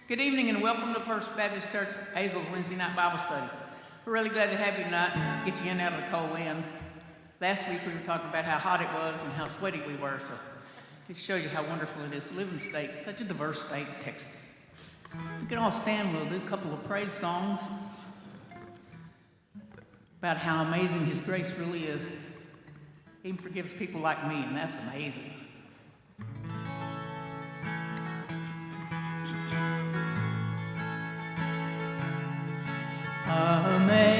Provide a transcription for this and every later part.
Good evening and welcome to First Baptist Church Hazel's Wednesday night Bible study. We're really glad to have you tonight and get you in out of the cold wind. Last week we were talking about how hot it was and how sweaty we were, so it shows you how wonderful it is to live in the state, such a diverse state, Texas. If we can all stand, we'll do a couple of praise songs about how amazing His grace really is. He even forgives people like me, and that's amazing. Amazing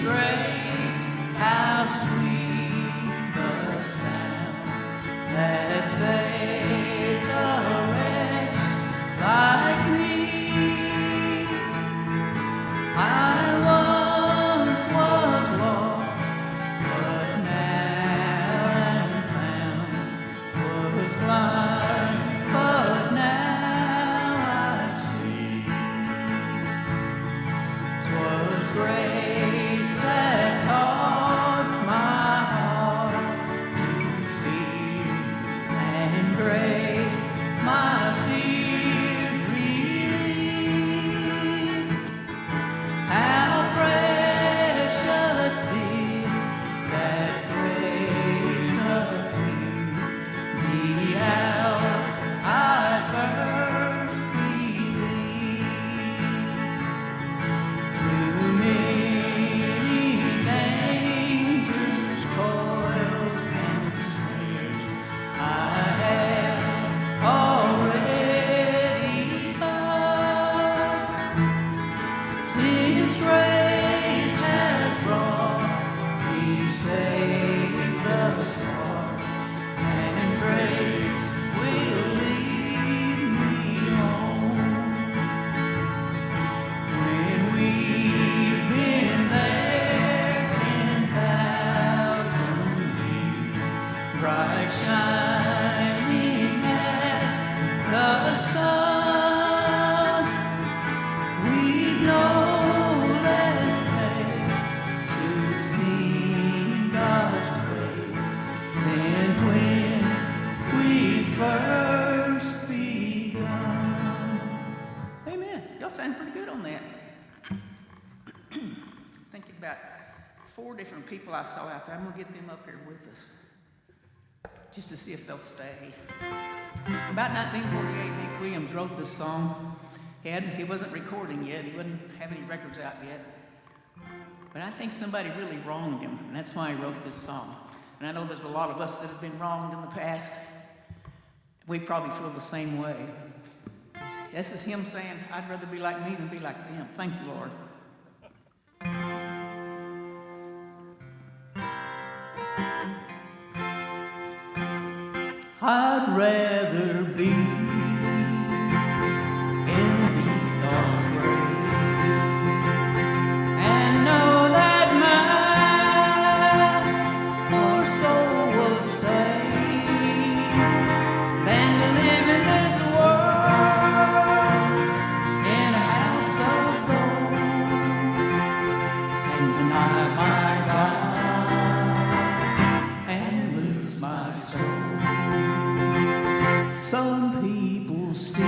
grace, how sweet the sound that saved a wretch like me. I once was lost, but now am found. Was blind, but now I see. 'Twas grace that taught my heart to fear, and grace my fears relieved. How precious did that grace appear the hour I first believed. Through many dangers, toils, and snares, I have already come. This race has brought me safe thus far, and grace will lead me home. When we've been there 10,000 years, bright shining as the sun, we've no less place to sing God's praise than when we first begun. Amen. Y'all sound pretty good on that. Thinking about 4 different people I saw out there. I'm going to get them up here with us just to see if they'll stay. About 1948, Nick Williams wrote this song. He wasn't recording yet. He wouldn't have any records out yet. But I think somebody really wronged him, and that's why he wrote this song. And I know there's a lot of us that have been wronged in the past. We probably feel the same way. This is him saying, I'd rather be like me than be like them. Thank you, Lord. I'd rather be in a deep dark grave and know that my poor soul was saved than to live in this world in a house of gold and deny my God and lose my soul. Some people steal,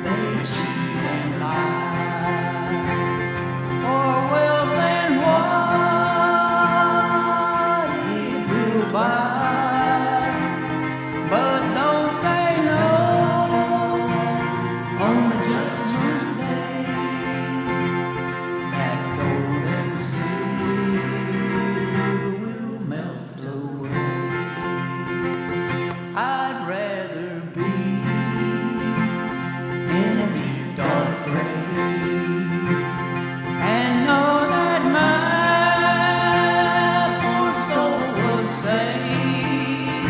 they cheat and lie, for wealth and what it will buy. But don't they know on the judgment day that gold and silver will melt away? I'd rather be in a deep dark grave and know that my poor soul was saved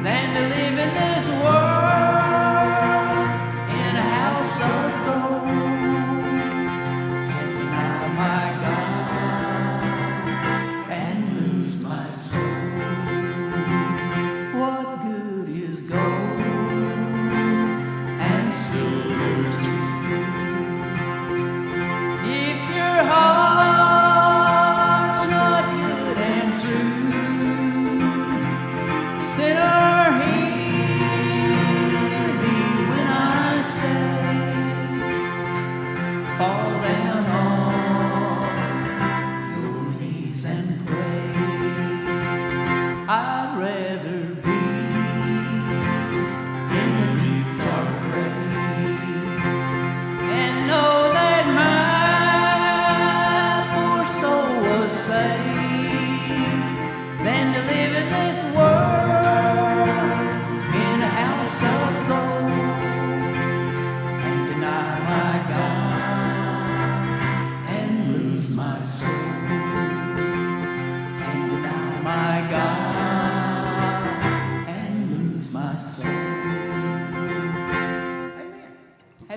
than to live in this world in a house of gold and deny my God and lose my soul. What good is gold and silver too if your heart's not good and true? Sinner, hear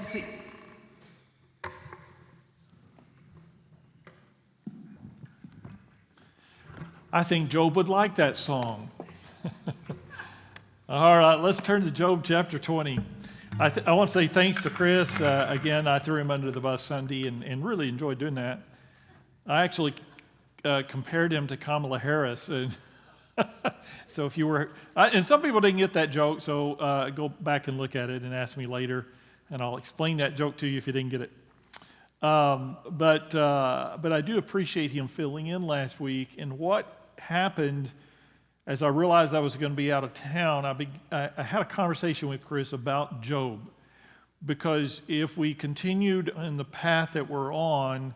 a seat. I think Job would like that song. All right, let's turn to Job chapter 20. I want to say thanks to Chris. Again, I threw him under the bus Sunday and really enjoyed doing that. I actually compared him to Kamala Harris. And so if you were, and some people didn't get that joke, so go back and look at it and ask me later, and I'll explain that joke to you if you didn't get it. But I do appreciate him filling in last week. And what happened, as I realized I was going to be out of town, I had a conversation with Chris about Job. Because if we continued in the path that we're on,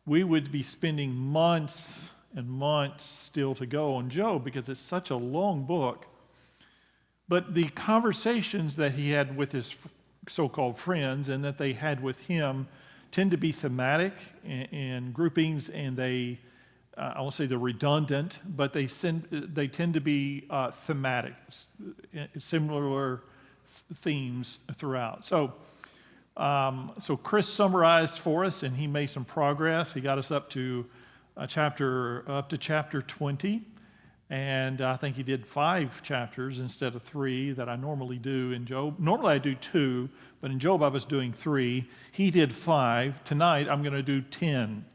we would be spending months and months still to go on Job, because it's such a long book. But the conversations that he had with his so-called friends and that they had with him tend to be thematic and groupings, and they, I won't say they're redundant, but they tend to be thematic, similar themes throughout. So Chris summarized for us, and he made some progress. He got us up to chapter 20, and I think he did 5 chapters instead of 3 that I normally do in Job. Normally I do 2, but in Job I was doing 3. He did 5. Tonight I'm going to do 10.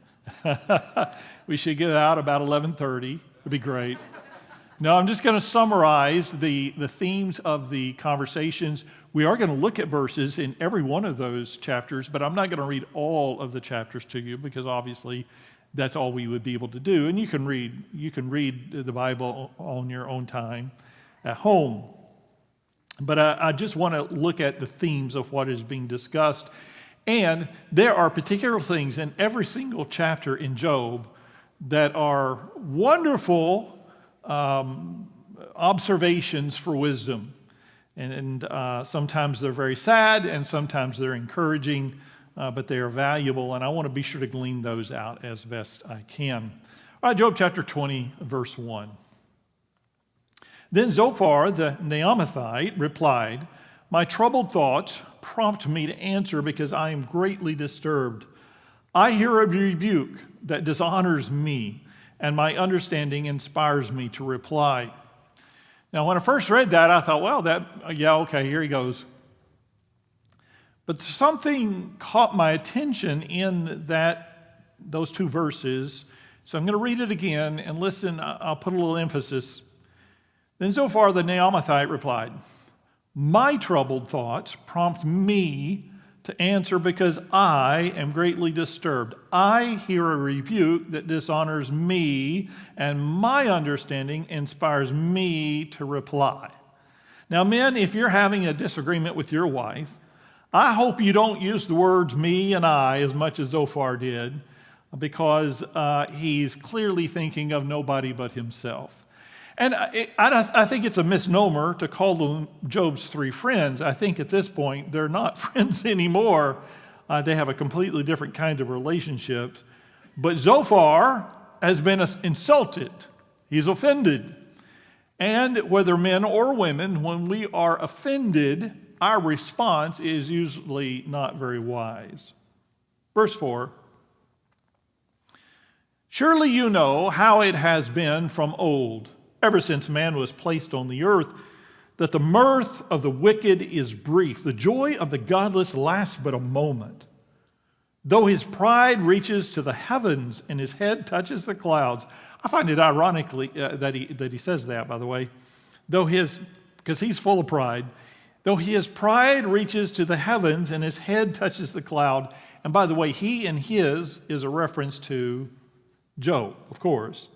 We should get out about 11:30. It'd be great. No, I'm just going to summarize the themes of the conversations. We are going to look at verses in every one of those chapters, but I'm not going to read all of the chapters to you, because obviously that's all we would be able to do. And you can read the Bible on your own time at home. But I just want to look at the themes of what is being discussed. And there are particular things in every single chapter in Job that are wonderful observations for wisdom. And sometimes they're very sad, and sometimes they're encouraging, but they are valuable, and I want to be sure to glean those out as best I can. All right, Job chapter 20, verse 1. Then Zophar the Naamathite replied, "My troubled thoughts prompt me to answer, because I am greatly disturbed. I hear a rebuke that dishonors me, and my understanding inspires me to reply." Now, when I first read that, I thought, well, okay, here he goes. But something caught my attention in those 2 verses, so I'm going to read it again, and listen, I'll put a little emphasis. Then Zophar the Naamathite replied, "My troubled thoughts prompt me to answer, because I am greatly disturbed. I hear a rebuke that dishonors me, and my understanding inspires me to reply." Now, men, if you're having a disagreement with your wife, I hope you don't use the words "me" and "I" as much as Zophar did, because he's clearly thinking of nobody but himself. And I think it's a misnomer to call them Job's 3 friends. I think at this point, they're not friends anymore. They have a completely different kind of relationship. But Zophar has been insulted. He's offended. And whether men or women, when we are offended, our response is usually not very wise. Verse 4. "Surely you know how it has been from old, ever since man was placed on the earth, that the mirth of the wicked is brief. The joy of the godless lasts but a moment. Though his pride reaches to the heavens and his head touches the clouds." I find it ironically that he says that, by the way. Because he's full of pride. "Though his pride reaches to the heavens and his head touches the cloud." And by the way, he and his is a reference to Job, of course.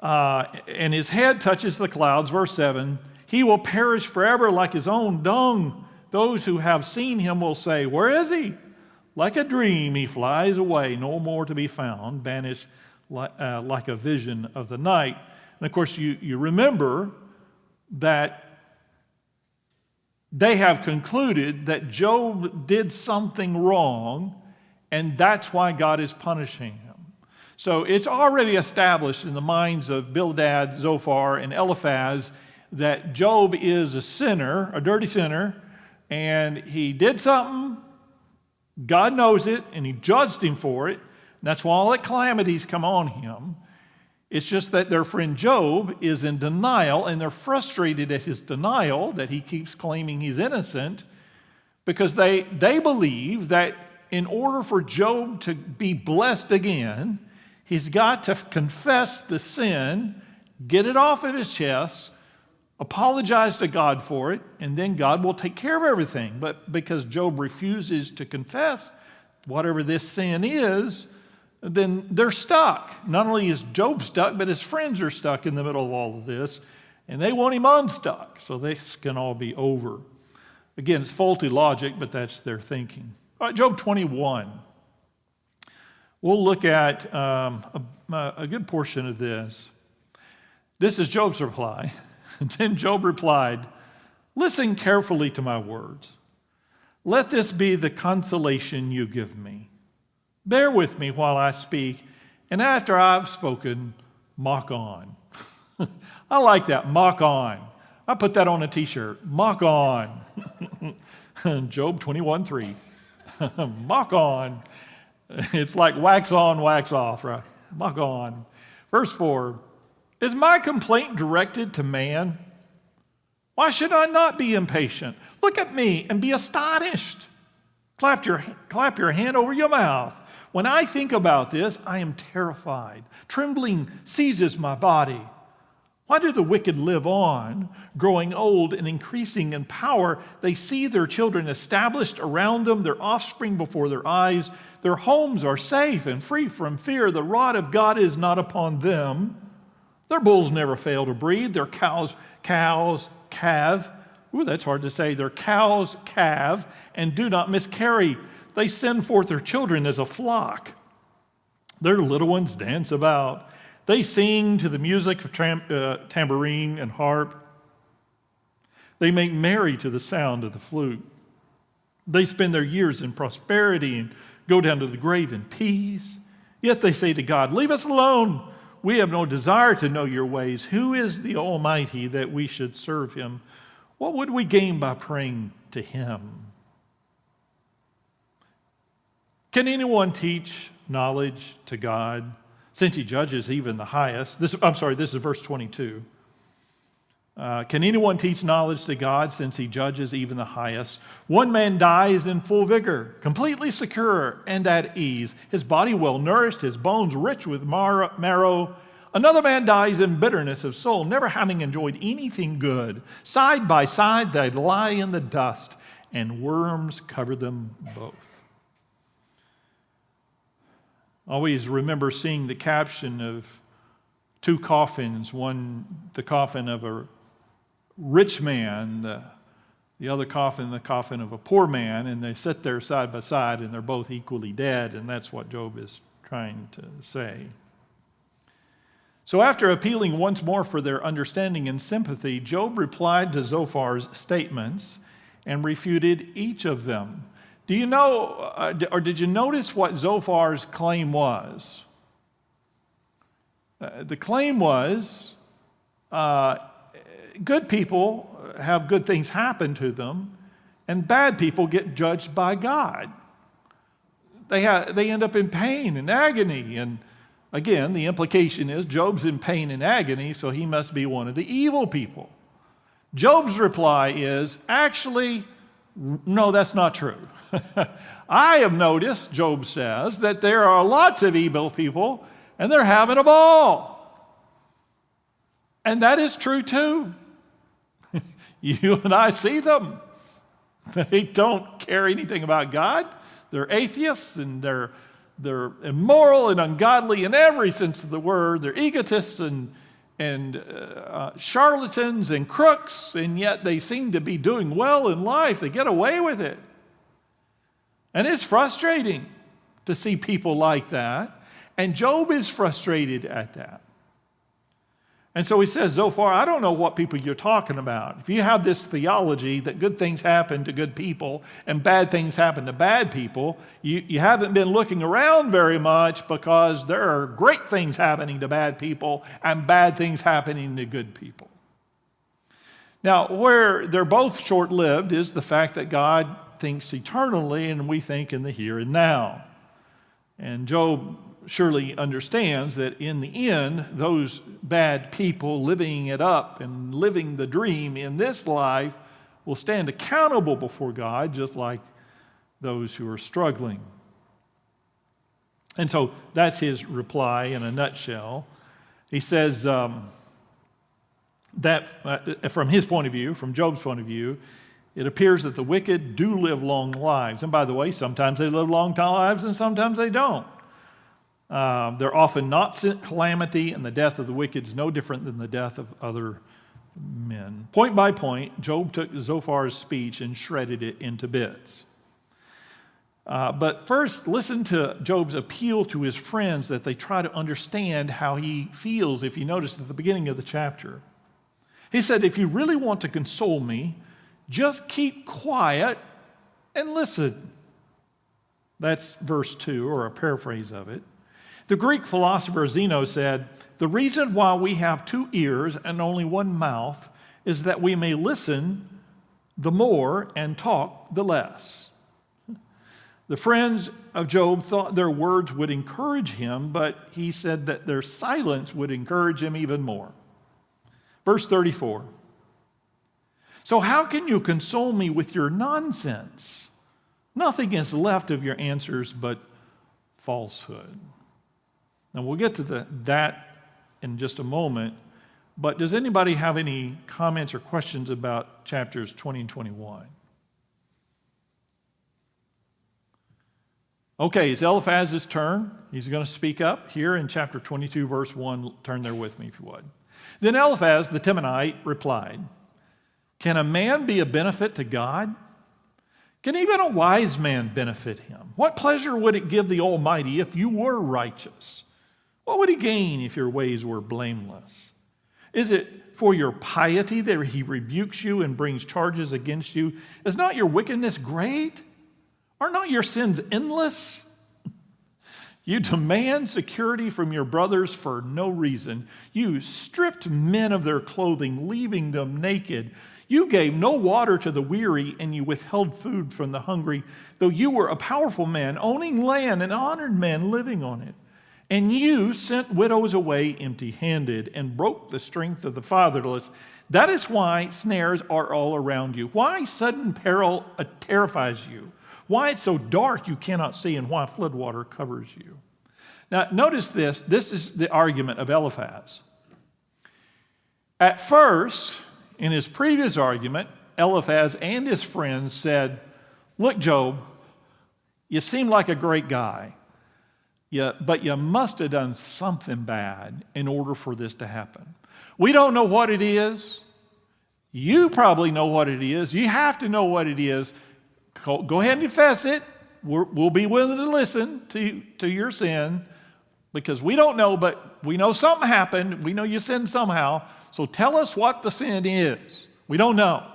"And his head touches the clouds," verse 7, "he will perish forever like his own dung. Those who have seen him will say, 'Where is he?' Like a dream he flies away, no more to be found, banished like a vision of the night." And of course, you remember that they have concluded that Job did something wrong, and that's why God is punishing him. So it's already established in the minds of Bildad, Zophar, and Eliphaz that Job is a sinner, a dirty sinner, and he did something, God knows it, and he judged him for it. And that's why all the calamities come on him. It's just that their friend Job is in denial, and they're frustrated at his denial, that he keeps claiming he's innocent, because they believe that in order for Job to be blessed again, he's got to confess the sin, get it off of his chest, apologize to God for it, and then God will take care of everything. But because Job refuses to confess whatever this sin is, then they're stuck. Not only is Job stuck, but his friends are stuck in the middle of all of this, and they want him unstuck, so this can all be over. Again, it's faulty logic, but that's their thinking. All right, Job 21. We'll look at a good portion of this. This is Job's reply. And then Job replied, "Listen carefully to my words. Let this be the consolation you give me. Bear with me while I speak, and after I've spoken, mock on." I like that, mock on. I put that on a t-shirt, mock on. Job 21:3. Mock on. It's like wax on, wax off, right? Mock on. Verse 4. Is my complaint directed to man? Why should I not be impatient? Look at me and be astonished. Clap your hand over your mouth. When I think about this, I am terrified. Trembling seizes my body. Why do the wicked live on, growing old and increasing in power? They see their children established around them, their offspring before their eyes. Their homes are safe and free from fear. The rod of God is not upon them. Their bulls never fail to breed. Their cows calve. Ooh, that's hard to say. Their cows calve and do not miscarry. They send forth their children as a flock. Their little ones dance about. They sing to the music of tambourine and harp. They make merry to the sound of the flute. They spend their years in prosperity and go down to the grave in peace. Yet they say to God, "Leave us alone. We have no desire to know your ways. Who is the Almighty that we should serve him? What would we gain by praying to him?" Can anyone teach knowledge to God, since he judges even the highest? This is verse 22. Can anyone teach knowledge to God, since he judges even the highest? One man dies in full vigor, completely secure and at ease, his body well nourished, his bones rich with marrow. Another man dies in bitterness of soul, never having enjoyed anything good. Side by side they lie in the dust, and worms cover them both. Always remember seeing the caption of two coffins, one the coffin of a rich man, the other coffin, the coffin of a poor man, and they sit there side by side, and they're both equally dead, and that's what Job is trying to say. So after appealing once more for their understanding and sympathy, Job replied to Zophar's statements and refuted each of them. Do you know, or did you notice what Zophar's claim was? The claim was, good people have good things happen to them, and bad people get judged by God. They end up in pain and agony, and again, the implication is Job's in pain and agony, so he must be one of the evil people. Job's reply is, actually, no, that's not true. I have noticed, Job says, that there are lots of evil people, and they're having a ball. And that is true too. You and I see them. They don't care anything about God. They're atheists, and they're immoral and ungodly in every sense of the word. They're egotists and charlatans and crooks, and yet they seem to be doing well in life. They get away with it. And it's frustrating to see people like that. And Job is frustrated at that. And so he says, Zophar, I don't know what people you're talking about. If you have this theology that good things happen to good people and bad things happen to bad people, you haven't been looking around very much, because there are great things happening to bad people and bad things happening to good people. Now, where they're both short-lived is the fact that God thinks eternally and we think in the here and now. And Job surely understands that in the end, those bad people living it up and living the dream in this life will stand accountable before God, just like those who are struggling. And so that's his reply in a nutshell. He says that from his point of view, from Job's point of view, it appears that the wicked do live long lives. And by the way, sometimes they live long lives and sometimes they don't. They're often not sent calamity, and the death of the wicked is no different than the death of other men. Point by point, Job took Zophar's speech and shredded it into bits. But first, listen to Job's appeal to his friends that they try to understand how he feels, if you notice at the beginning of the chapter. He said, if you really want to console me, just keep quiet and listen. That's verse 2, or a paraphrase of it. The Greek philosopher Zeno said, the reason why we have 2 ears and only 1 mouth is that we may listen the more and talk the less. The friends of Job thought their words would encourage him, but he said that their silence would encourage him even more. Verse 34. So how can you console me with your nonsense? Nothing is left of your answers but falsehood. Now we'll get to that in just a moment, but does anybody have any comments or questions about chapters 20 and 21? Okay, it's Eliphaz's turn. He's going to speak up here in chapter 22, verse 1. Turn there with me if you would. Then Eliphaz the Temanite replied, can a man be a benefit to God? Can even a wise man benefit him? What pleasure would it give the Almighty if you were righteous? What would he gain if your ways were blameless? Is it for your piety that he rebukes you and brings charges against you? Is not your wickedness great? Are not your sins endless? You demand security from your brothers for no reason. You stripped men of their clothing, leaving them naked. You gave no water to the weary, and you withheld food from the hungry, though you were a powerful man, owning land, and honored man living on it. And you sent widows away empty-handed and broke the strength of the fatherless. That is why snares are all around you. Why sudden peril terrifies you. Why it's so dark you cannot see, and why floodwater covers you. Now, notice this. This is the argument of Eliphaz. At first, in his previous argument, Eliphaz and his friends said, look, Job, you seem like a great guy. But you must have done something bad in order for this to happen. We don't know what it is. You probably know what it is. You have to know what it is. Go ahead and confess it. We'll be willing to listen to your sin because we don't know, but we know something happened. We know you sinned somehow. So tell us what the sin is. We don't know.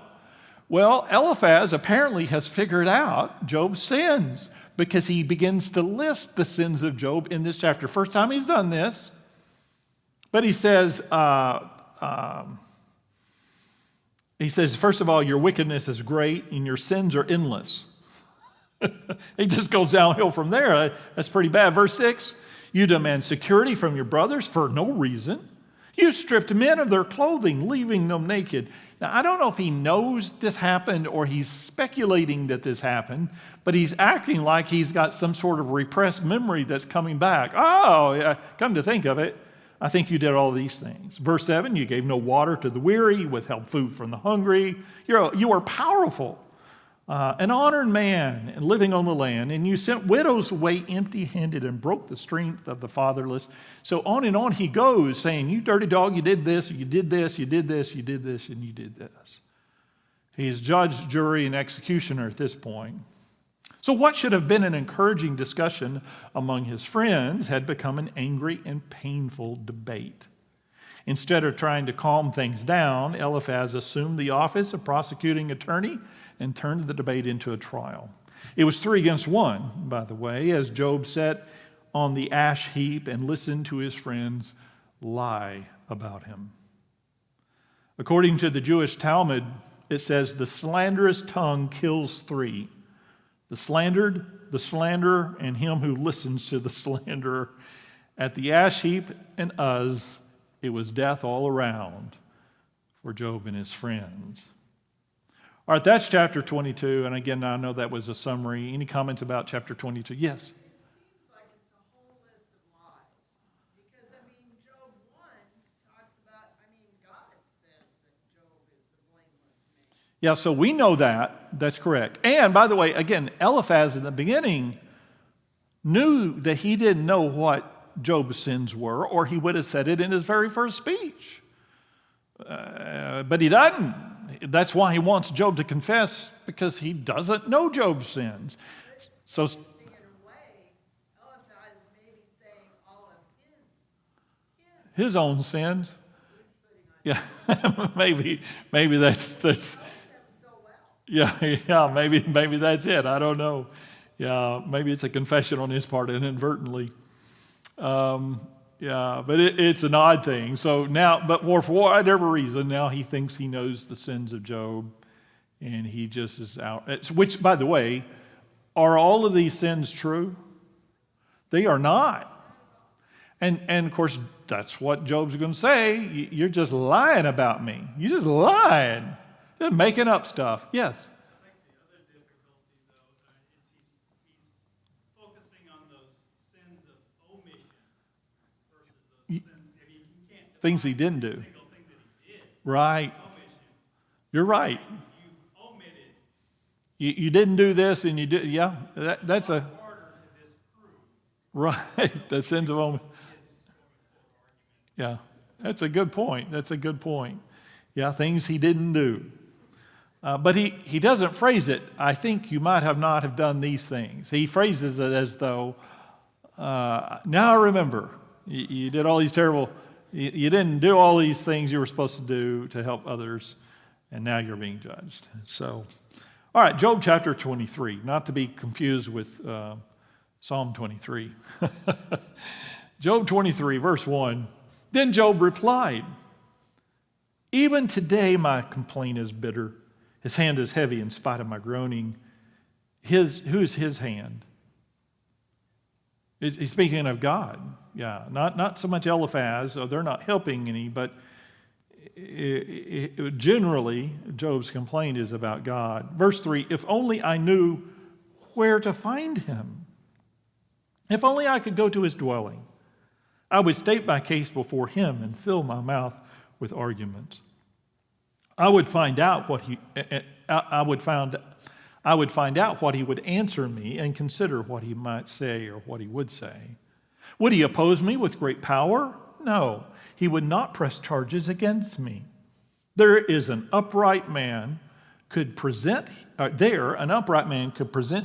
Well, Eliphaz apparently has figured out Job's sins, because he begins to list the sins of Job in this chapter. First time he's done this. But he says, first of all, your wickedness is great and your sins are endless. He just goes downhill from there. That's pretty bad. Verse 6, you demand security from your brothers for no reason. You stripped men of their clothing, leaving them naked. Now, I don't know if he knows this happened or he's speculating that this happened, but he's acting like he's got some sort of repressed memory that's coming back. Oh, yeah, come to think of it, I think you did all these things. Verse 7, you gave no water to the weary, withheld food from the hungry. You are powerful, an honored man and living on the land, and you sent widows away empty-handed and broke the strength of the fatherless. So on and on he goes, saying, you dirty dog, you did this, you did this, you did this, you did this, and you did this. He is judge, jury, and executioner at this point. So what should have been an encouraging discussion among his friends had become an angry and painful debate. Instead of trying to calm things down, Eliphaz assumed the office of prosecuting attorney and turned the debate into a trial. It was 3 against 1, by the way, as Job sat on the ash heap and listened to his friends lie about him. According to the Jewish Talmud, it says, the slanderous tongue kills 3, the slandered, the slanderer, and him who listens to the slanderer. At the ash heap and Uz, it was death all around for Job and his friends. All right, that's chapter 22. And again, I know that was a summary. Any comments about chapter 22? Yes? Like it's a whole list of lies. Because, Job 1 talks about, God says that Job is a blameless man. Yeah, so we know that. That's correct. And by the way, again, Eliphaz in the beginning knew that he didn't know what Job's sins were, or he would have said it in his very first speech. But he doesn't. That's why he wants Job to confess, because he doesn't know Job's sins. So, In a way, Eliphaz may be saying all of his own sins. Yeah, maybe that's yeah, maybe that's it. I don't know. Yeah, maybe it's a confession on his part inadvertently. Yeah, but it's an odd thing. So now, but for whatever reason, now he thinks he knows the sins of Job, and he just is out. Which, by the way, are all of these sins true? They are not. And of course, that's what Job's going to say. You're just lying about me. You're just lying. Just making up stuff. Yes? Things he didn't do. Right. You're right. You didn't do this, and you did. Yeah, that's a right. The sins of omission. Yeah, that's a good point. That's a good point. Yeah, things he didn't do. But he doesn't phrase it, I think you might have not have done these things. He phrases it as though, now I remember, you did all these terrible. You didn't do all these things you were supposed to do to help others, and now you're being judged. So, all right, Job chapter 23, not to be confused with Psalm 23. Job 23, verse 1. Then Job replied, even today my complaint is bitter. His hand is heavy in spite of my groaning. Who's his hand? He's speaking of God. Yeah, not so much Eliphaz, so they're not helping any, but generally, Job's complaint is about God. Verse 3, if only I knew where to find him. If only I could go to his dwelling. I would state my case before him and fill my mouth with arguments. I would find out what he would answer me and consider what he might say or what he would say. Would he oppose me with great power? No, he would not press charges against me. An upright man could present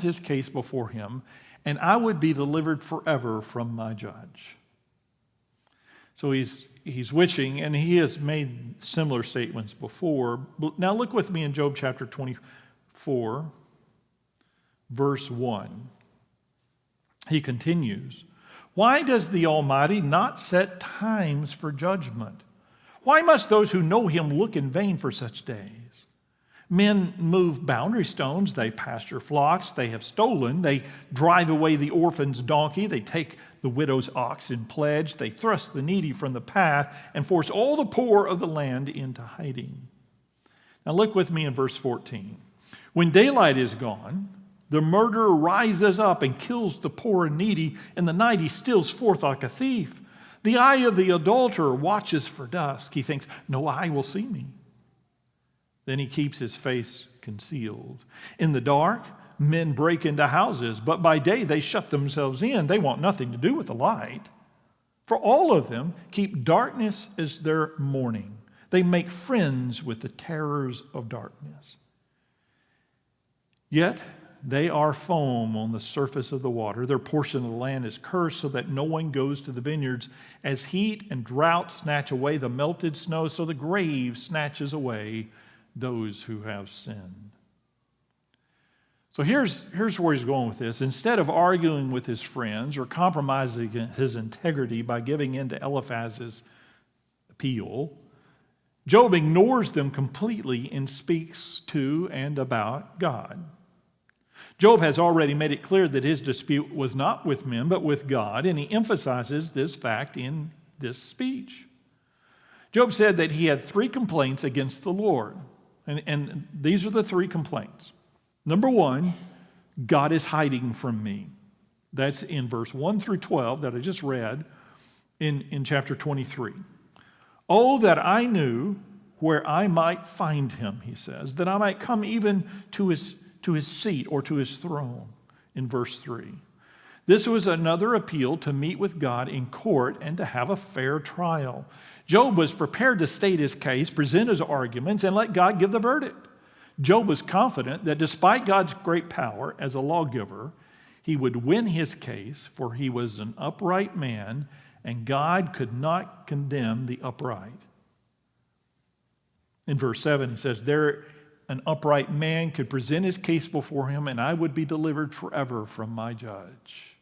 his case before him, and I would be delivered forever from my judge. So he's wishing, and he has made similar statements before. Now look with me in Job chapter 24, verse 1. He continues, why does the Almighty not set times for judgment? Why must those who know him look in vain for such days? Men move boundary stones, they pasture flocks, they have stolen, they drive away the orphan's donkey, they take the widow's ox in pledge, they thrust the needy from the path and force all the poor of the land into hiding. Now look with me in verse 14. When daylight is gone, the murderer rises up and kills the poor and needy. In the night he steals forth like a thief. The eye of the adulterer watches for dusk. He thinks, no eye will see me. Then he keeps his face concealed. In the dark, men break into houses, but by day they shut themselves in. They want nothing to do with the light. For all of them keep darkness as their mourning. They make friends with the terrors of darkness. Yet they are foam on the surface of the water. Their portion of the land is cursed so that no one goes to the vineyards. As heat and drought snatch away the melted snow, so the grave snatches away those who have sinned. So here's where he's going with this. Instead of arguing with his friends or compromising his integrity by giving in to Eliphaz's appeal, Job ignores them completely and speaks to and about God. Job has already made it clear that his dispute was not with men, but with God, and he emphasizes this fact in this speech. Job said that he had 3 complaints against the Lord, and these are the 3 complaints. Number 1, God is hiding from me. That's in verse 1 through 12 that I just read in chapter 23. Oh, that I knew where I might find him, he says, that I might come even to his seat or to his throne, in verse 3. This was another appeal to meet with God in court and to have a fair trial. Job was prepared to state his case, present his arguments, and let God give the verdict. Job was confident that despite God's great power as a lawgiver, he would win his case, for he was an upright man, and God could not condemn the upright. In verse 7, he says, there an upright man could present his case before him, and I would be delivered forever from my judge.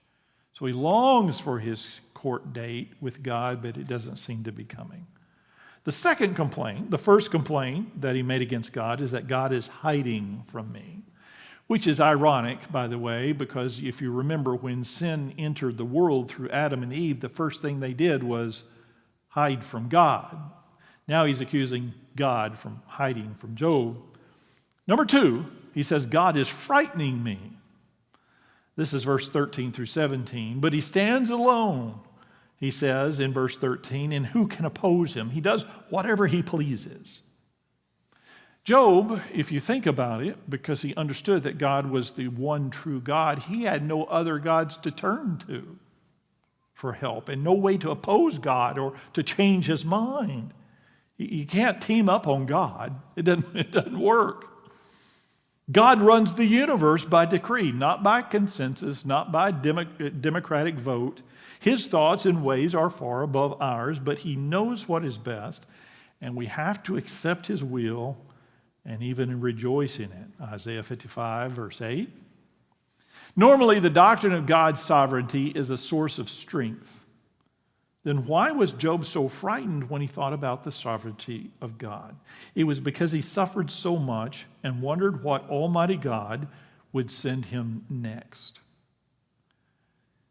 So he longs for his court date with God, but it doesn't seem to be coming. The second complaint, the first complaint that he made against God, is that God is hiding from me, which is ironic, by the way, because if you remember when sin entered the world through Adam and Eve, the first thing they did was hide from God. Now he's accusing God from hiding from Job. Number 2, he says, God is frightening me. This is verse 13 through 17. But he stands alone, he says in verse 13, and who can oppose him? He does whatever he pleases. Job, if you think about it, because he understood that God was the one true God, he had no other gods to turn to for help and no way to oppose God or to change his mind. You can't team up on God. It doesn't work. God runs the universe by decree, not by consensus, not by democratic vote. His thoughts and ways are far above ours, but he knows what is best, and we have to accept his will and even rejoice in it. Isaiah 55, verse 8. Normally, the doctrine of God's sovereignty is a source of strength. Then why was Job so frightened when he thought about the sovereignty of God? It was because he suffered so much and wondered what Almighty God would send him next.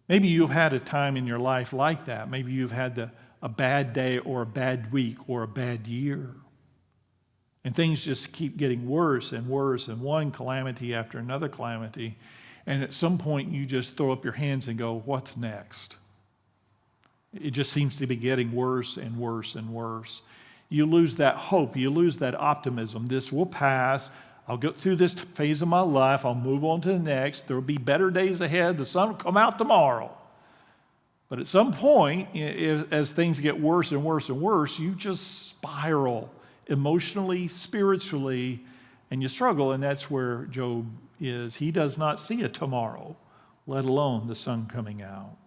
Maybe you've had a time in your life like that. Maybe you've had a bad day or a bad week or a bad year. And things just keep getting worse and worse, and one calamity after another calamity. And at some point you just throw up your hands and go, what's next? It just seems to be getting worse and worse and worse. You lose that hope. You lose that optimism. This will pass. I'll get through this phase of my life. I'll move on to the next. There will be better days ahead. The sun will come out tomorrow. But at some point, as things get worse and worse and worse, you just spiral emotionally, spiritually, and you struggle. And that's where Job is. He does not see a tomorrow, let alone the sun coming out.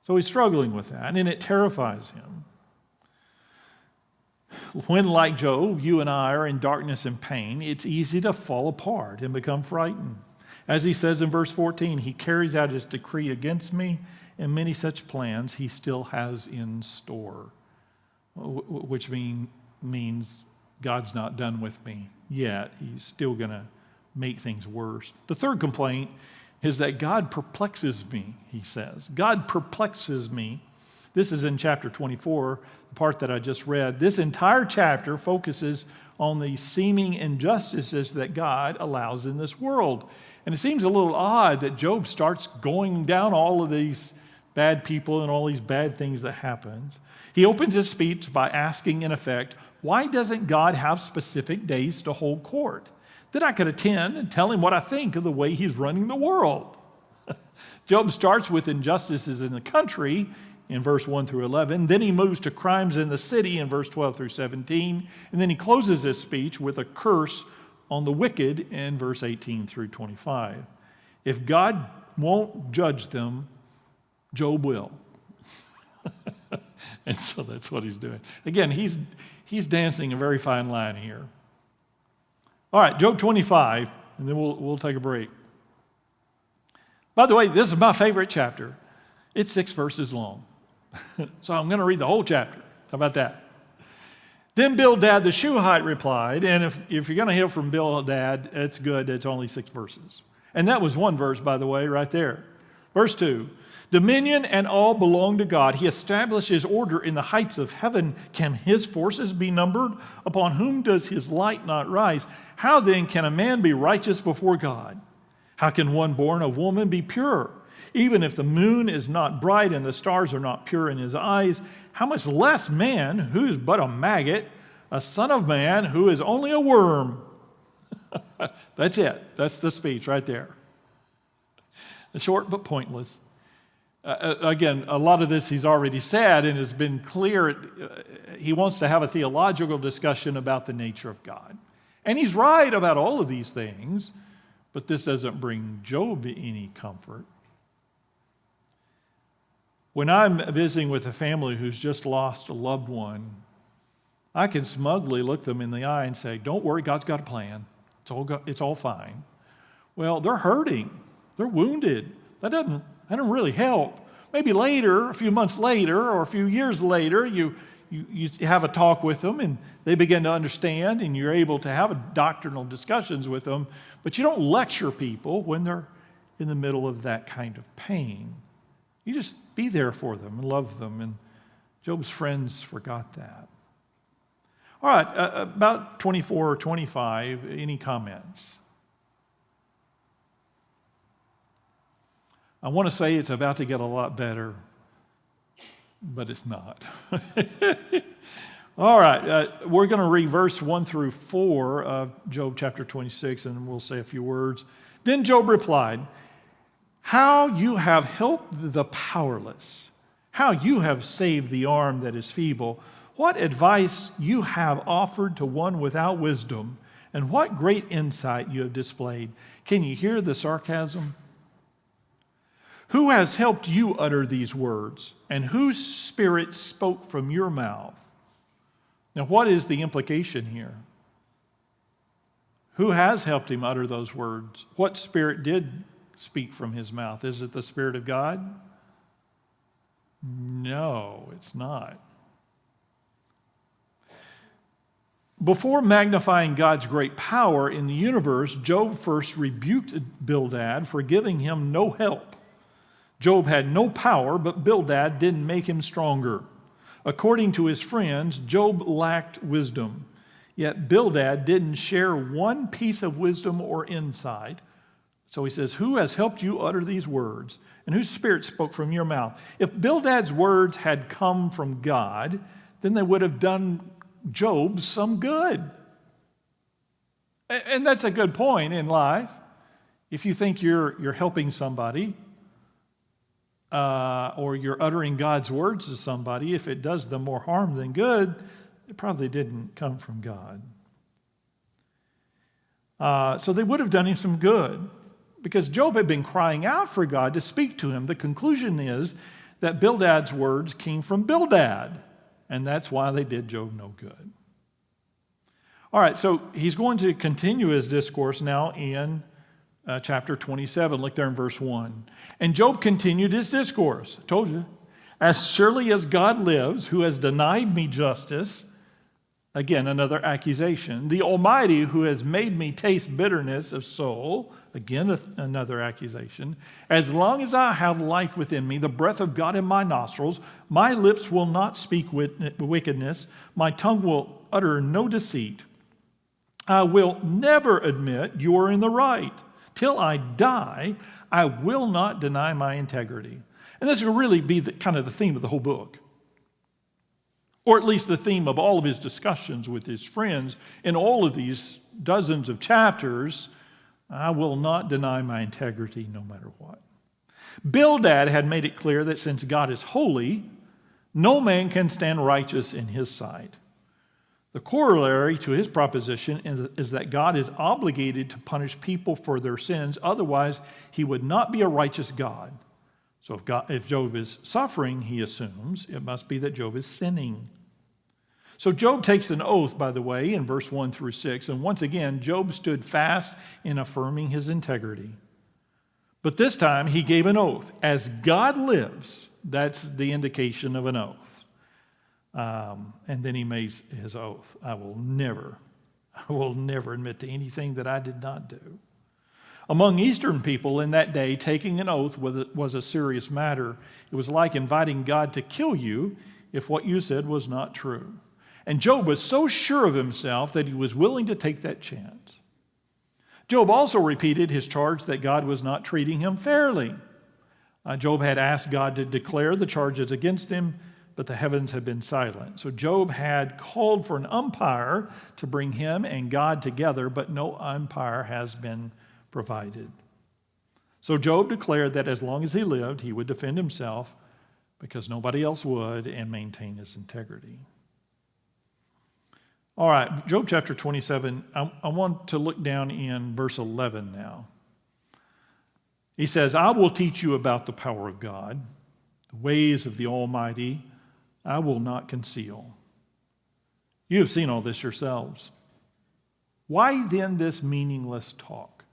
So he's struggling with that, and it terrifies him. When, like Job, you and I are in darkness and pain, it's easy to fall apart and become frightened. As he says in verse 14, he carries out his decree against me, and many such plans he still has in store, which means God's not done with me yet. He's still going to make things worse. The third complaint is that God perplexes me, he says. God perplexes me. This is in chapter 24, the part that I just read. This entire chapter focuses on the seeming injustices that God allows in this world. And it seems a little odd that Job starts going down all of these bad people and all these bad things that happen. He opens his speech by asking, in effect, why doesn't God have specific days to hold court? Then I could attend and tell him what I think of the way he's running the world. Job starts with injustices in the country in verse 1 through 11. Then he moves to crimes in the city in verse 12 through 17. And then he closes his speech with a curse on the wicked in verse 18 through 25. If God won't judge them, Job will. And so that's what he's doing. Again, he's dancing a very fine line here. All right, Job 25, and then we'll take a break. By the way, this is my favorite chapter. It's 6 verses long. So I'm going to read the whole chapter. How about that? Then Bildad the Shuhite replied, and if you're going to hear from Bildad, it's good, it's only 6 verses. And that was one verse, by the way, right there. Verse 2, dominion and all belong to God. He established his order in the heights of heaven. Can his forces be numbered? Upon whom does his light not rise? How then can a man be righteous before God? How can one born of woman be pure? Even if the moon is not bright and the stars are not pure in his eyes, how much less man, who is but a maggot, a son of man, who is only a worm? That's it. That's the speech right there. Short but pointless. Again, a lot of this he's already said and has been clear. He wants to have a theological discussion about the nature of God. And he's right about all of these things, but this doesn't bring Job any comfort. When I'm visiting with a family who's just lost a loved one, I can smugly look them in the eye and say, don't worry, God's got a plan. It's all fine. Well, they're hurting. They're wounded. That doesn't really help. Maybe later, a few months later, or a few years later, you have a talk with them and they begin to understand and you're able to have doctrinal discussions with them, but you don't lecture people when they're in the middle of that kind of pain. You just be there for them and love them, and Job's friends forgot that. All right, about 24 or 25, any comments? I want to say it's about to get a lot better, but it's not. All right, we're going to read verse 1 through 4 of Job chapter 26, and we'll say a few words. Then Job replied, how you have helped the powerless, how you have saved the arm that is feeble, what advice you have offered to one without wisdom, and what great insight you have displayed. Can you hear the sarcasm? Who has helped you utter these words, and whose spirit spoke from your mouth? Now, what is the implication here? Who has helped him utter those words? What spirit did speak from his mouth? Is it the Spirit of God? No, it's not. Before magnifying God's great power in the universe, Job first rebuked Bildad for giving him no help. Job had no power, but Bildad didn't make him stronger. According to his friends, Job lacked wisdom. Yet Bildad didn't share one piece of wisdom or insight. So he says, who has helped you utter these words, and whose spirit spoke from your mouth? If Bildad's words had come from God, then they would have done Job some good. And that's a good point in life. If you think you're helping somebody, or you're uttering God's words to somebody, if it does them more harm than good, it probably didn't come from God. So they would have done him some good, because Job had been crying out for God to speak to him. The conclusion is that Bildad's words came from Bildad, and that's why they did Job no good. All right, so he's going to continue his discourse now in chapter 27. Look there in verse 1. And Job continued his discourse. I told you. As surely as God lives, who has denied me justice, again, another accusation. The Almighty, who has made me taste bitterness of soul, again, another accusation. As long as I have life within me, the breath of God in my nostrils, my lips will not speak wickedness, my tongue will utter no deceit. I will never admit you are in the right. Till I die, I will not deny my integrity. And this will really be kind of the theme of the whole book. Or at least the theme of all of his discussions with his friends in all of these dozens of chapters. I will not deny my integrity no matter what. Bildad had made it clear that since God is holy, no man can stand righteous in his sight. The corollary to his proposition is that God is obligated to punish people for their sins. Otherwise, he would not be a righteous God. So if Job is suffering, he assumes, it must be that Job is sinning. So Job takes an oath, by the way, in verse 1 through 6. And once again, Job stood fast in affirming his integrity. But this time, he gave an oath. As God lives, that's the indication of an oath. And then he makes his oath. I will never admit to anything that I did not do. Among Eastern people in that day, taking an oath was a serious matter. It was like inviting God to kill you if what you said was not true. And Job was so sure of himself that he was willing to take that chance. Job also repeated his charge that God was not treating him fairly. Job had asked God to declare the charges against him, but the heavens had been silent. So Job had called for an umpire to bring him and God together, but no umpire has been provided. So Job declared that as long as he lived, he would defend himself because nobody else would and maintain his integrity. All right, Job chapter 27, I want to look down in verse 11 now. He says, I will teach you about the power of God, the ways of the Almighty, I will not conceal. You have seen all this yourselves. Why then this meaningless talk?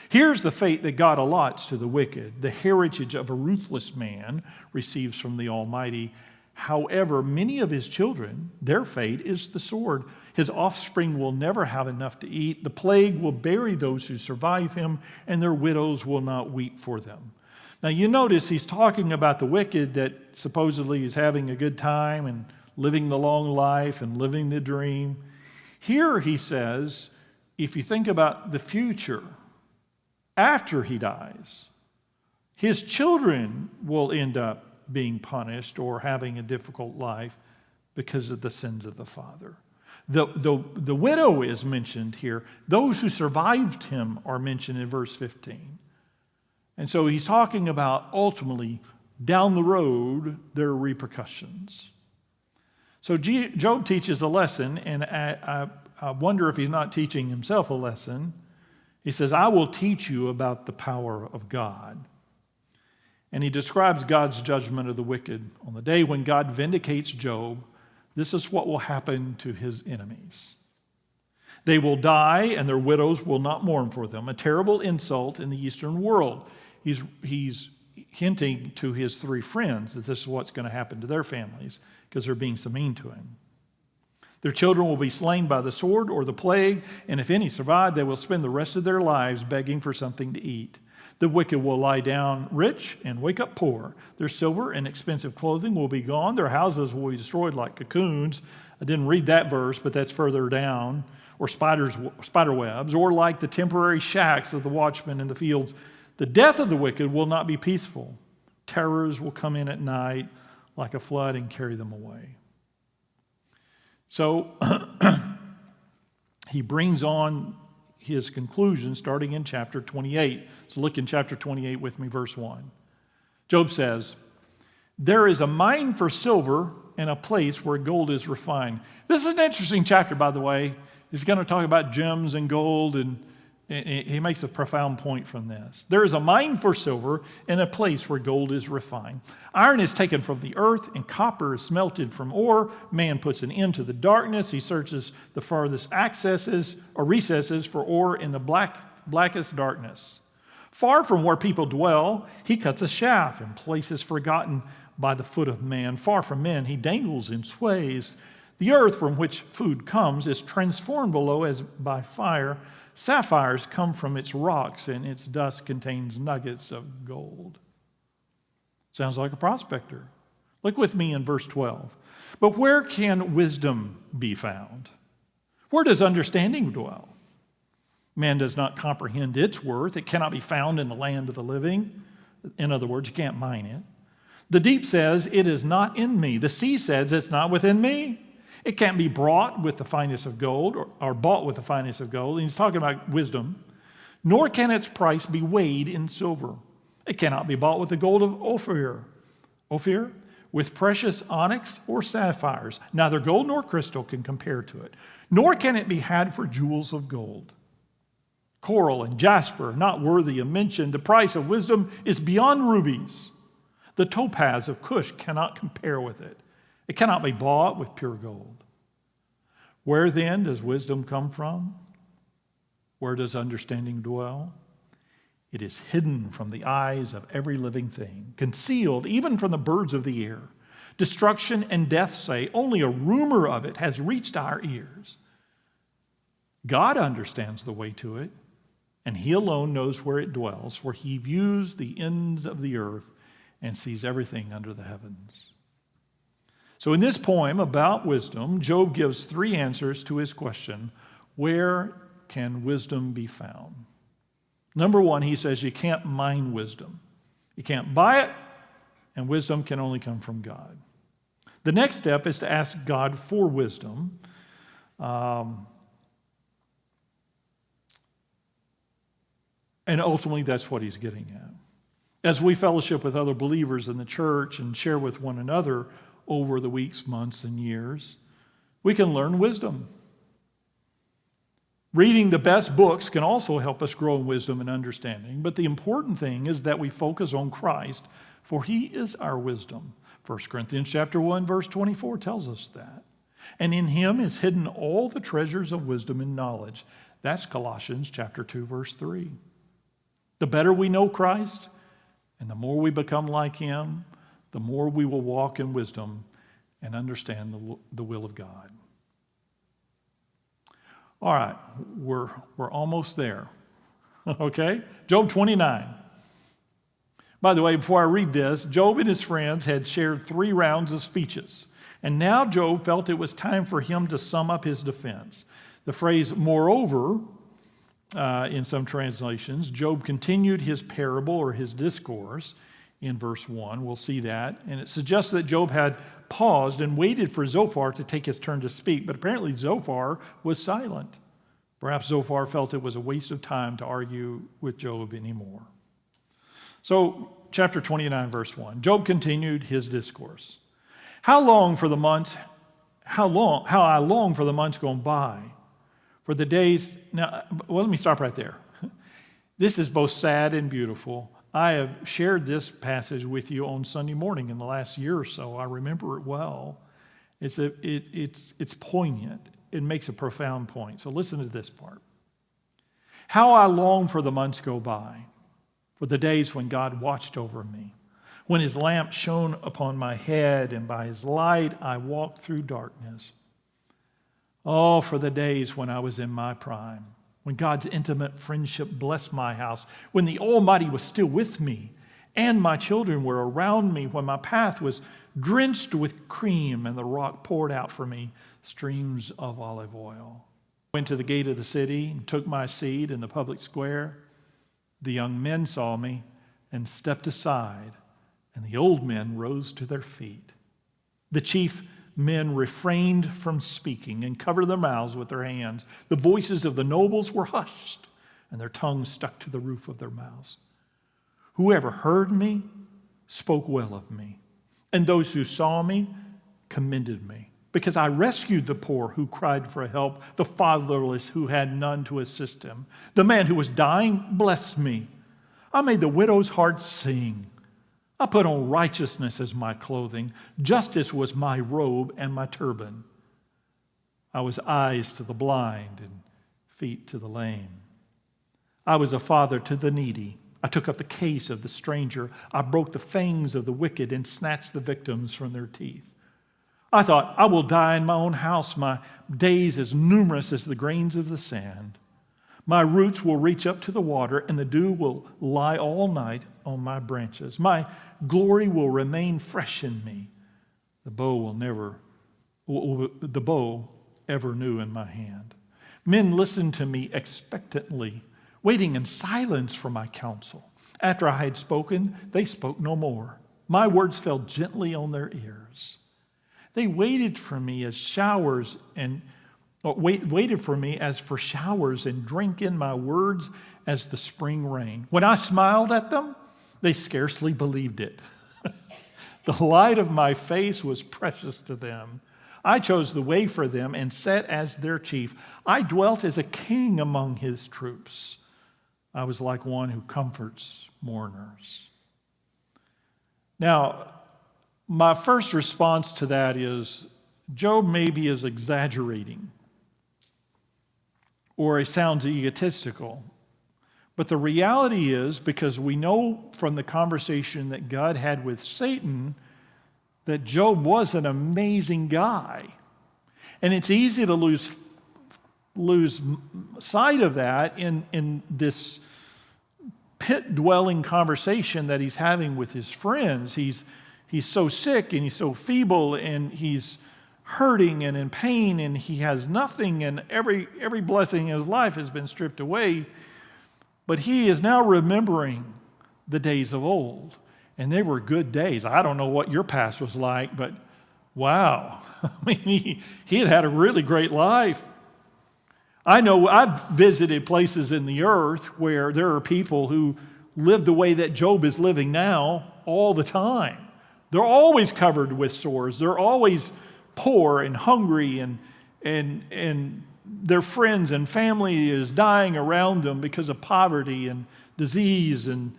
Here's the fate that God allots to the wicked. The heritage of a ruthless man receives from the Almighty. However, many of his children, their fate is the sword. His offspring will never have enough to eat. The plague will bury those who survive him, and their widows will not weep for them. Now you notice he's talking about the wicked that supposedly is having a good time and living the long life and living the dream. Here he says, if you think about the future, after he dies, his children will end up being punished or having a difficult life because of the sins of the father. The widow is mentioned here. Those who survived him are mentioned in verse 15. And so he's talking about ultimately down the road there are repercussions. So Job teaches a lesson, and I wonder if he's not teaching himself a lesson. He says, I will teach you about the power of God. And he describes God's judgment of the wicked. On the day when God vindicates Job, this is what will happen to his enemies. They will die, and their widows will not mourn for them. A terrible insult in the Eastern world. He's hinting to his three friends that this is what's going to happen to their families because they're being so mean to him. Their children will be slain by the sword or the plague, and if any survive, they will spend the rest of their lives begging for something to eat. The wicked will lie down rich and wake up poor. Their silver and expensive clothing will be gone. Their houses will be destroyed like cocoons. I didn't read that verse, but that's further down. Or spider webs, or like the temporary shacks of the watchmen in the fields. The death of the wicked will not be peaceful. Terrors will come in at night like a flood and carry them away. So he brings on his conclusion starting in chapter 28. So look in chapter 28 with me, verse 1. Job says, there is a mine for silver and a place where gold is refined. This is an interesting chapter, by the way. He's going to talk about gems and gold, and he makes a profound point from this. There is a mine for silver and a place where gold is refined. Iron is taken from the earth, and copper is smelted from ore. Man puts an end to the darkness. He searches the farthest accesses or recesses for ore in the blackest darkness. Far from where people dwell, he cuts a shaft in places forgotten by the foot of man. Far from men, he dangles and sways. The earth from which food comes is transformed below as by fire. Sapphires come from its rocks, and its dust contains nuggets of gold. Sounds like a prospector. Look with me in verse 12. But where can wisdom be found? Where does understanding dwell? Man does not comprehend its worth. It cannot be found in the land of the living. In other words, you can't mine it. The deep says, it is not in me. The sea says, it's not within me. It can't be brought with the finest of gold or bought with the finest of gold. And he's talking about wisdom. Nor can its price be weighed in silver. It cannot be bought with the gold of Ophir. Ophir? With precious onyx or sapphires. Neither gold nor crystal can compare to it. Nor can it be had for jewels of gold. Coral and jasper, not worthy of mention. The price of wisdom is beyond rubies. The topaz of Cush cannot compare with it. It cannot be bought with pure gold. Where then does wisdom come from? Where does understanding dwell? It is hidden from the eyes of every living thing, concealed even from the birds of the air. Destruction and death say, only a rumor of it has reached our ears. God understands the way to it, and he alone knows where it dwells, for he views the ends of the earth and sees everything under the heavens. So in this poem about wisdom, Job gives 3 answers to his question, where can wisdom be found? Number 1, he says you can't mine wisdom. You can't buy it, and wisdom can only come from God. The next step is to ask God for wisdom. And ultimately, that's what he's getting at. As we fellowship with other believers in the church and share with one another over the weeks, months, and years, we can learn wisdom. Reading the best books can also help us grow in wisdom and understanding, but the important thing is that we focus on Christ, for he is our wisdom. 1 Corinthians chapter 1, verse 24 tells us that. And in him is hidden all the treasures of wisdom and knowledge. That's Colossians chapter 2, verse 3. The better we know Christ, and the more we become like him, the more we will walk in wisdom and understand the will of God. All right, we're almost there. Okay? Job 29. By the way, before I read this, Job and his friends had shared 3 rounds of speeches. And now Job felt it was time for him to sum up his defense. The phrase, moreover, in some translations, Job continued his parable or his discourse in verse 1. We'll see that. And it suggests that Job had paused and waited for Zophar to take his turn to speak, but apparently Zophar was silent. Perhaps Zophar felt it was a waste of time to argue with Job anymore. So, chapter 29, verse 1, Job continued his discourse. How I long for the months gone by, for the days. Now, well, let me stop right there. This is both sad and beautiful. I have shared this passage with you on Sunday morning in the last year or so. I remember it well. It's poignant. It makes a profound point. So listen to this part. How I long for the months go by, for the days when God watched over me, when his lamp shone upon my head, and by his light I walked through darkness. Oh, for the days when I was in my prime, when God's intimate friendship blessed my house, when the Almighty was still with me, and my children were around me, when my path was drenched with cream, and the rock poured out for me streams of olive oil. I went to the gate of the city and took my seat in the public square. The young men saw me and stepped aside, and the old men rose to their feet. The chief men refrained from speaking and covered their mouths with their hands. The voices of the nobles were hushed, and their tongues stuck to the roof of their mouths. Whoever heard me spoke well of me, and those who saw me commended me, because I rescued the poor who cried for help, the fatherless who had none to assist him. The man who was dying blessed me. I made the widow's heart sing. I put on righteousness as my clothing. Justice was my robe and my turban. I was eyes to the blind and feet to the lame. I was a father to the needy. I took up the case of the stranger. I broke the fangs of the wicked and snatched the victims from their teeth. I thought, I will die in my own house, my days as numerous as the grains of the sand. My roots will reach up to the water, and the dew will lie all night on my branches. My glory will remain fresh in me. The bow ever new in my hand. Men listened to me expectantly, waiting in silence for my counsel. After I had spoken, they spoke no more. My words fell gently on their ears. They waited for me as for showers and drank in my words as the spring rain. When I smiled at them, they scarcely believed it. The light of my face was precious to them. I chose the way for them and sat as their chief. I dwelt as a king among his troops. I was like one who comforts mourners. Now, my first response to that is Job maybe is exaggerating, or it sounds egotistical. But the reality is, because we know from the conversation that God had with Satan that Job was an amazing guy. And it's easy to lose sight of that in this pit-dwelling conversation that he's having with his friends. He's so sick and he's so feeble and he's hurting and in pain and he has nothing and every blessing in his life has been stripped away. But he is now remembering the days of old. And they were good days. I don't know what your past was like, but wow. I mean, he had had a really great life. I know I've visited places in the earth where there are people who live the way that Job is living now all the time. They're always covered with sores. They're always poor and hungry, and their friends and family is dying around them because of poverty and disease. And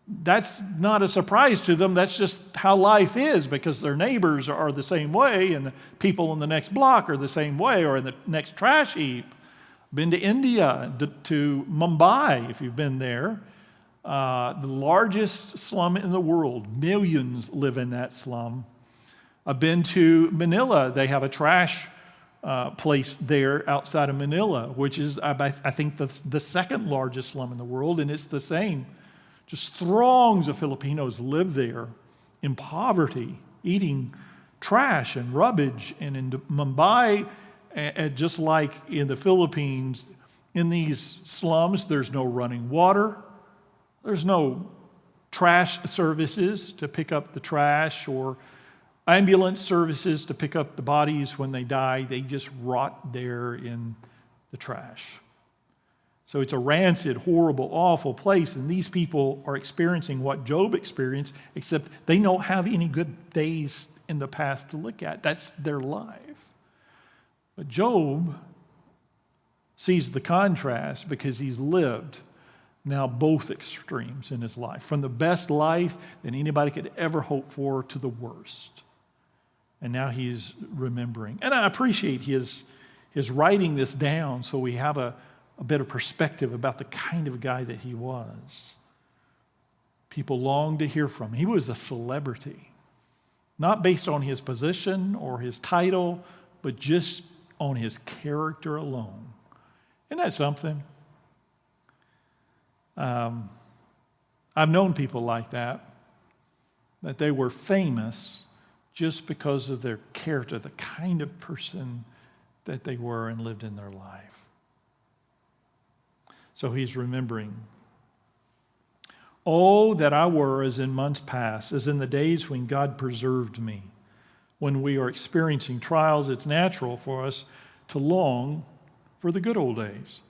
that's not a surprise to them. That's just how life is, because their neighbors are the same way, and the people in the next block are the same way, or in the next trash heap. Been to India, to Mumbai, if you've been there. The largest slum in the world. Millions live in that slum. I've been to Manila. They have a trash place there outside of Manila, which is, I think, the second largest slum in the world, and it's the same. Just throngs of Filipinos live there in poverty, eating trash and rubbish. And in Mumbai, just like in the Philippines, in these slums, there's no running water. There's no trash services to pick up the trash or ambulance services to pick up the bodies when they die. They just rot there in the trash. So it's a rancid, horrible, awful place. And these people are experiencing what Job experienced, except they don't have any good days in the past to look at. That's their life. But Job sees the contrast because he's lived now both extremes in his life, from the best life that anybody could ever hope for to the worst. And now he's remembering. And I appreciate his writing this down so we have a better perspective about the kind of guy that he was. People longed to hear from him. He was a celebrity, not based on his position or his title, but just on his character alone. Isn't that something? I've known people like that they were famous just because of their character, the kind of person that they were and lived in their life. So he's remembering. Oh, that I were as in months past, as in the days when God preserved me. When we are experiencing trials, it's natural for us to long for the good old days.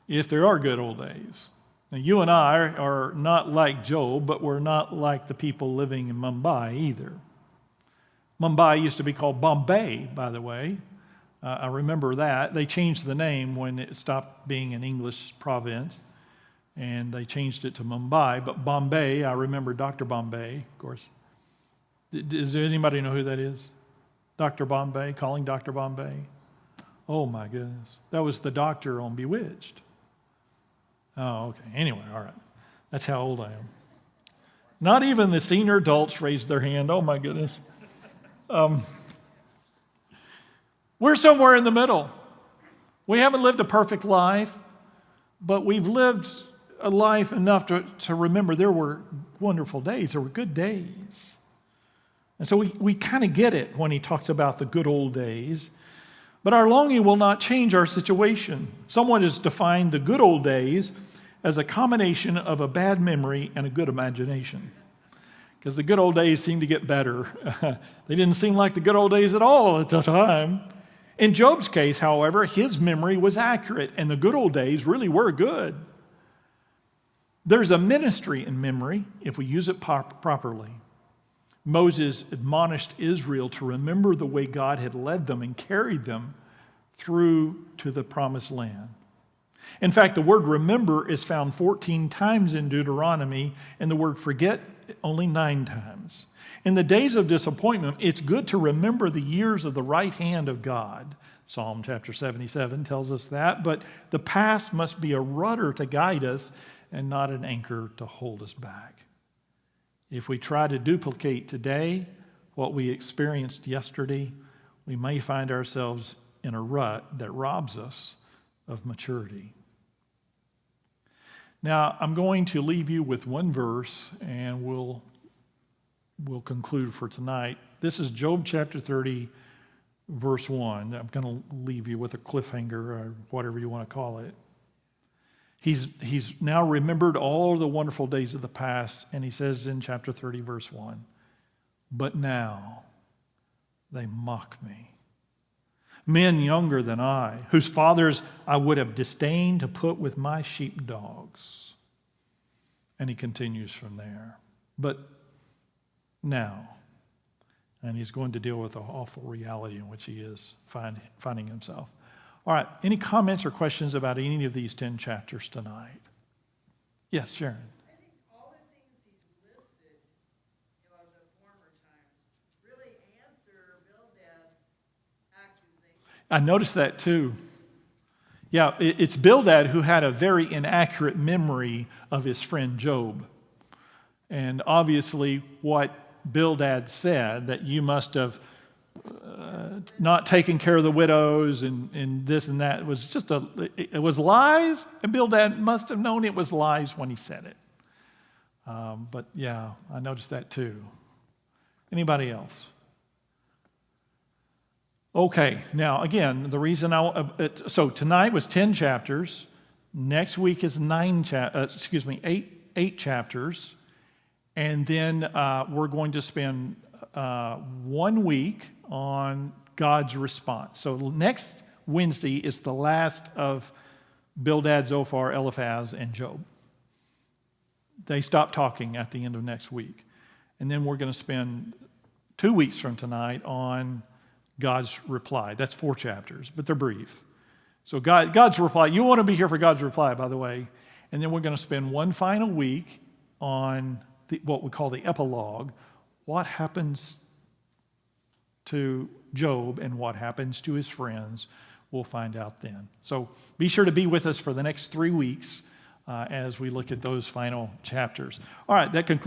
If there are good old days. Now, you and I are not like Job, but we're not like the people living in Mumbai either. Mumbai used to be called Bombay, by the way. I remember that. They changed the name when it stopped being an English province, and they changed it to Mumbai. But Bombay, I remember Dr. Bombay, of course. Does anybody know who that is? Dr. Bombay, calling Dr. Bombay. Oh, my goodness. That was the doctor on Bewitched. Oh, okay. Anyway, all right. That's how old I am. Not even the senior adults raised their hand. Oh, my goodness. We're somewhere in the middle. We haven't lived a perfect life, but we've lived a life enough to remember there were wonderful days. There were good days. And so we kind of get it when he talks about the good old days. But our longing will not change our situation. Someone has defined the good old days as a combination of a bad memory and a good imagination. Because the good old days seem to get better. They didn't seem like the good old days at all at the time. In Job's case, however, his memory was accurate, and the good old days really were good. There's a ministry in memory if we use it properly. Moses admonished Israel to remember the way God had led them and carried them through to the promised land. In fact, the word remember is found 14 times in Deuteronomy, and the word forget only 9 times. In the days of disappointment, it's good to remember the years of the right hand of God. Psalm chapter 77 tells us that, but the past must be a rudder to guide us and not an anchor to hold us back. If we try to duplicate today what we experienced yesterday, we may find ourselves in a rut that robs us of maturity. Now, I'm going to leave you with one verse, and we'll conclude for tonight. This is Job chapter 30, verse 1. I'm going to leave you with a cliffhanger, or whatever you want to call it. He's now remembered all the wonderful days of the past, and he says in chapter 30, verse 1, "But now they mock me. Men younger than I, whose fathers I would have disdained to put with my sheepdogs." And he continues from there. But now, and he's going to deal with the awful reality in which he is finding himself. All right, any comments or questions about any of these 10 chapters tonight? Yes, Sharon. I think all the things he's listed, the former times, really answer Bildad's accusation. I noticed that too. Yeah, it's Bildad who had a very inaccurate memory of his friend Job. And obviously what Bildad said, that you must have not taken care of the widows and this and that, was just it was lies, and Bildad must have known it was lies when he said it. But yeah, I noticed that too. Anybody else? Okay, now again, the reason so tonight was 10 chapters. Next week is 8 chapters. And then we're going to spend 1 week on God's response. So next Wednesday is the last of Bildad, Zophar, Eliphaz, and Job. They stop talking at the end of next week. And then we're going to spend 2 weeks from tonight on God's reply. That's 4 chapters, but they're brief. So God's reply, you want to be here for God's reply, by the way. And then we're going to spend one final week on what we call the epilogue. What happens to Job and what happens to his friends, we'll find out then. So be sure to be with us for the next 3 weeks as we look at those final chapters. All right, that concludes